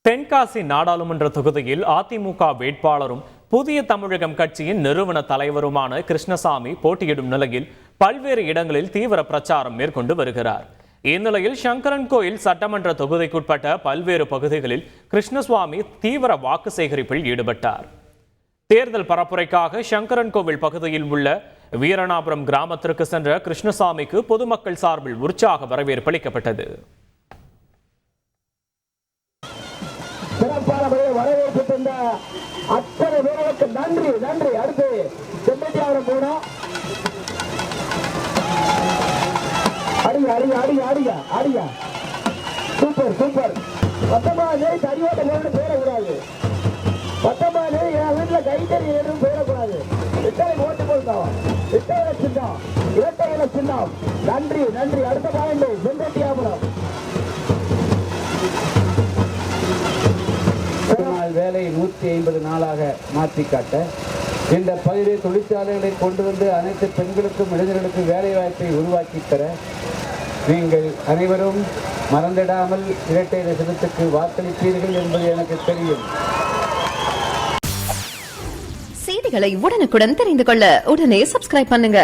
தென்காசி நாடாளுமன்ற தொகுதியில் அதிமுக வேட்பாளரும் புதிய தமிழகம் கட்சியின் நிறுவன தலைவருமான கிருஷ்ணசாமி போட்டியிடும் நிலையில் பல்வேறு இடங்களில் தீவிர பிரச்சாரம் மேற்கொண்டு வருகிறார். இந்நிலையில் சங்கரன்கோயில் சட்டமன்ற தொகுதிக்குட்பட்ட பல்வேறு பகுதிகளில் கிருஷ்ணசுவாமி தீவிர வாக்கு சேகரிப்பில் ஈடுபட்டார். தேர்தல் பரப்புரைக்காக சங்கரன்கோவில் பகுதியில் உள்ள வீரநாபுரம் கிராமத்திற்கு சென்ற கிருஷ்ணசாமிக்கு பொதுமக்கள் சார்பில் உற்சாக வரவேற்பு அளிக்கப்பட்டது. சிறப்பான வரவேற்பு தந்த அத்தனை பேர்களுக்கு நன்றி நன்றி. அடுத்து செம்மட்டியாவரம் போனோம். அடியா சூப்பர் சூப்பர். 19 அடிவாட்ட போகணும்னு போயிடக்கூடாது. 19 என் வீட்டுல கைத்தறி ஏதும் போயிடக்கூடாது. இத்தனை ஓட்டு போட்டோம். இத்தனை சின்னம் இரட்டையில சின்னம். நன்றி நன்றி. அடுத்த பாயிண்ட் செம்மட்டியாவரம். வேலை 150 நாளாக மாற்றி காட்ட இந்த பகுதியில் தொழிற்சாலைகளை கொண்டு வந்து அனைத்து பெண்களுக்கும் இளைஞர்களுக்கும் வேலை வாய்ப்பை உருவாக்கி தர நீங்கள் அனைவரும் மறந்திடாமல் இரட்டை இலை சின்னத்துக்கு வாக்களிப்பீர்கள் என்பது எனக்கு தெரியும். செய்திகளை உடனுக்குடன் தெரிந்து கொள்ள உடனே சப்ஸ்கிரைப் பண்ணுங்க.